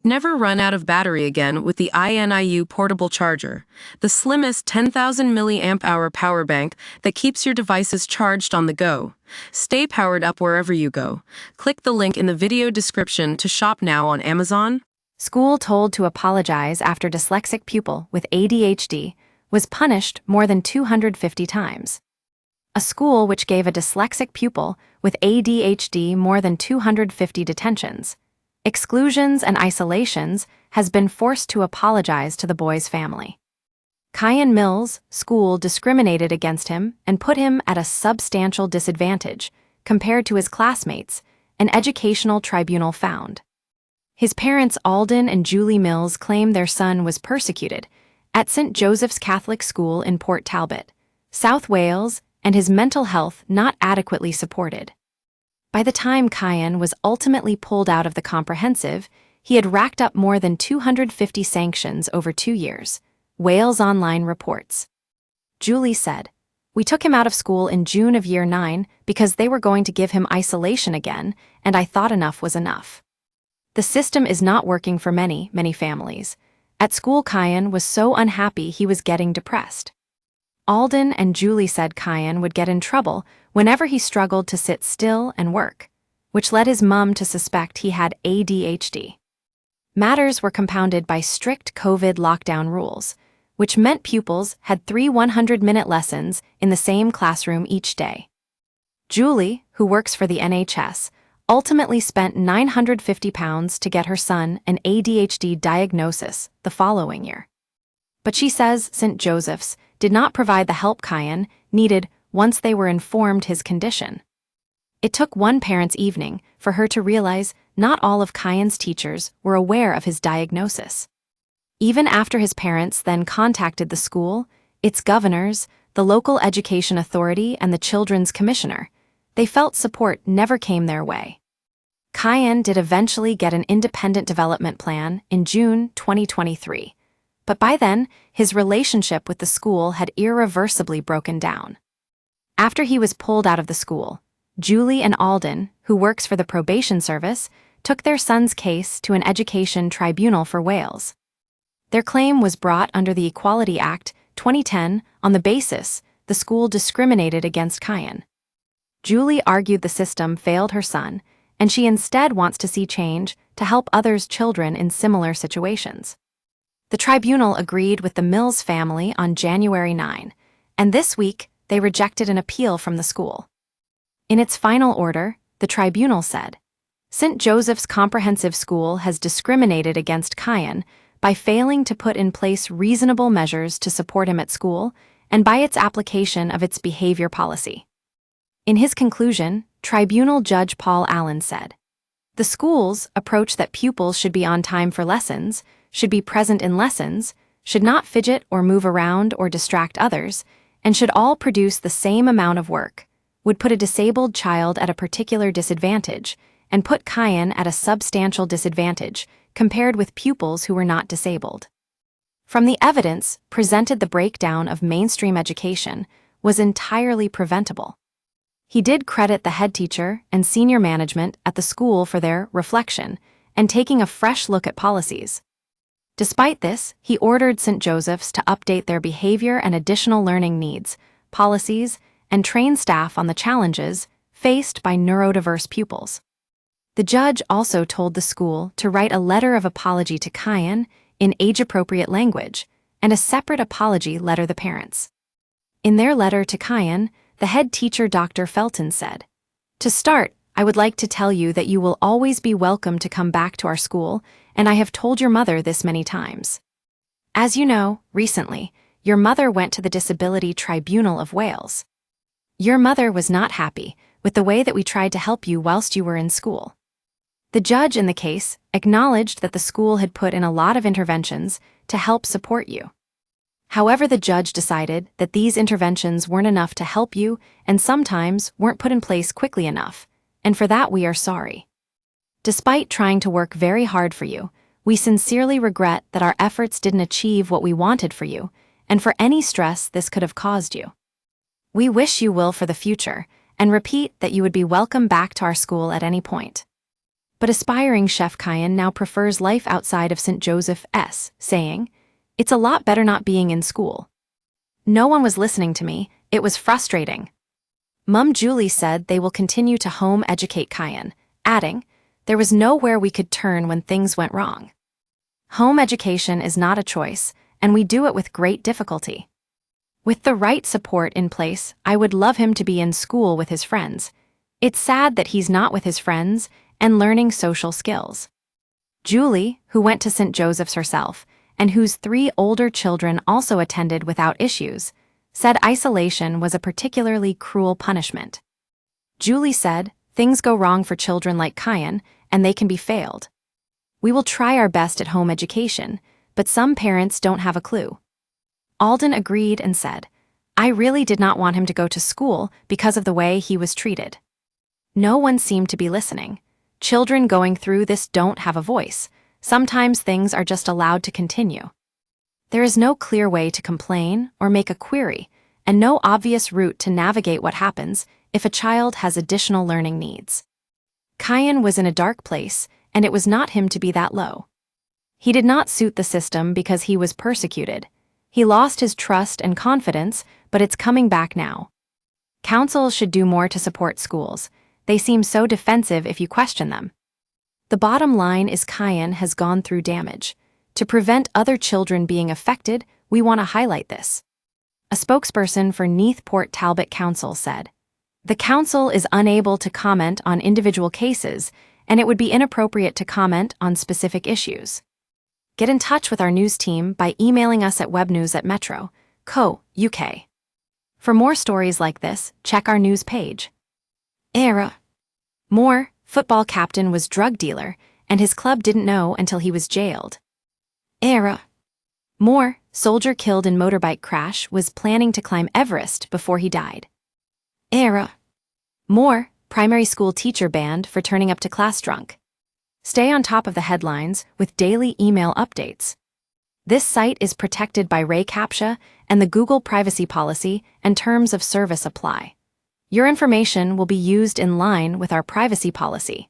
Never run out of battery again with the INIU portable charger, the slimmest 10,000 milliamp hour power bank that keeps your devices charged on the go. Stay powered up wherever you go. Click the link in the video description to shop now on Amazon. School told to apologize after dyslexic pupil with ADHD was punished more than 250 times. A school which gave a dyslexic pupil with ADHD more than 250 detentions, exclusions and isolations has been forced to apologize to the boy's family. Kyan Mills' school discriminated against him and put him at a substantial disadvantage compared to his classmates, an educational tribunal found. His parents Alden and Julie Mills claim their son was persecuted at St. Joseph's Catholic School in Port Talbot, South Wales, and his mental health not adequately supported. By the time Kyan was ultimately pulled out of the comprehensive, he had racked up more than 250 sanctions over 2 years, Wales Online reports. Julie said, "We took him out of school in June of year 9 because they were going to give him isolation again, and I thought enough was enough." The system is not working for many families. At school, Kyan was so unhappy he was getting depressed. Alden and Julie said Kyan would get in trouble whenever he struggled to sit still and work, which led his mom to suspect he had ADHD. Matters were compounded by strict COVID lockdown rules, which meant pupils had 3 100-minute lessons in the same classroom each day. Julie, who works for the NHS, ultimately spent £950 to get her son an ADHD diagnosis the following year. But she says St. Joseph's did not provide the help Kyan needed once they were informed his condition. It took one parent's evening for her to realize not all of Kyan's teachers were aware of his diagnosis. Even after his parents then contacted the school, its governors, the local education authority, and the children's commissioner, they felt support never came their way. Kyan did eventually get an independent development plan in June 2023, but by then, his relationship with the school had irreversibly broken down. After he was pulled out of the school, Julie and Alden, who works for the probation service, took their son's case to an education tribunal for Wales. Their claim was brought under the Equality Act 2010 on the basis the school discriminated against Kyan. Julie argued the system failed her son, and she instead wants to see change to help others' children in similar situations. The tribunal agreed with the Mills family on January 9, and this week they rejected an appeal from the school. In its final order, the tribunal said, St. Joseph's Comprehensive School has discriminated against Kyan by failing to put in place reasonable measures to support him at school and by its application of its behavior policy. In his conclusion, Tribunal Judge Paul Allen said, "The school's approach that pupils should be on time for lessons, should be present in lessons, should not fidget or move around or distract others, and should all produce the same amount of work, would put a disabled child at a particular disadvantage and put Kyan at a substantial disadvantage compared with pupils who were not disabled." From the evidence presented, the breakdown of mainstream education was entirely preventable. He did credit the head teacher and senior management at the school for their reflection and taking a fresh look at policies. Despite this, he ordered St. Joseph's to update their behavior and additional learning needs, policies, and train staff on the challenges faced by neurodiverse pupils. The judge also told the school to write a letter of apology to Kyan in age-appropriate language and a separate apology letter to the parents. In their letter to Kyan, the head teacher Dr. Felton said, "To start, I would like to tell you that you will always be welcome to come back to our school, and I have told your mother this many times. As you know, recently, your mother went to the Disability Tribunal of Wales. Your mother was not happy with the way that we tried to help you whilst you were in school." The judge in the case acknowledged that the school had put in a lot of interventions to help support you. However, the judge decided that these interventions weren't enough to help you and sometimes weren't put in place quickly enough, and for that we are sorry. Despite trying to work very hard for you, we sincerely regret that our efforts didn't achieve what we wanted for you, and for any stress this could have caused you. We wish you will for the future, and repeat that you would be welcome back to our school at any point. But aspiring chef Kyan now prefers life outside of St. Joseph's, saying, "It's a lot better not being in school." No one was listening to me. It was frustrating. Mum Julie said they will continue to home educate Kyan, adding, "There was nowhere we could turn when things went wrong." Home education is not a choice, and we do it with great difficulty. With the right support in place, I would love him to be in school with his friends. It's sad that he's not with his friends and learning social skills. Julie, who went to St. Joseph's herself, and whose 3 older children also attended without issues, said isolation was a particularly cruel punishment. Julie said, "Things go wrong for children like Kyan, and they can be failed. We will try our best at home education, but some parents don't have a clue." Alden agreed and said, "I really did not want him to go to school because of the way he was treated." No one seemed to be listening. Children going through this don't have a voice. Sometimes things are just allowed to continue. There is no clear way to complain or make a query, and no obvious route to navigate what happens if a child has additional learning needs. Kyan was in a dark place, and it was not him to be that low. He did not suit the system because he was persecuted. He lost his trust and confidence, but it's coming back now. Councils should do more to support schools. They seem so defensive if you question them. The bottom line is Kyan has gone through damage. To prevent other children being affected, we want to highlight this. A spokesperson for Neath Port Talbot Council said, "The council is unable to comment on individual cases, and it would be inappropriate to comment on specific issues. Get in touch with our news team by emailing us at webnews@metro.co.uk. For more stories like this, check our news page." Era. Moore, football captain, was drug dealer, and his club didn't know until he was jailed. Era. Moore, soldier killed in motorbike crash, was planning to climb Everest before he died. Era. Moore, primary school teacher banned for turning up to class drunk. Stay on top of the headlines with daily email updates. This site is protected by Ray CAPTCHA, and the Google privacy policy and terms of service apply. Your information will be used in line with our privacy policy.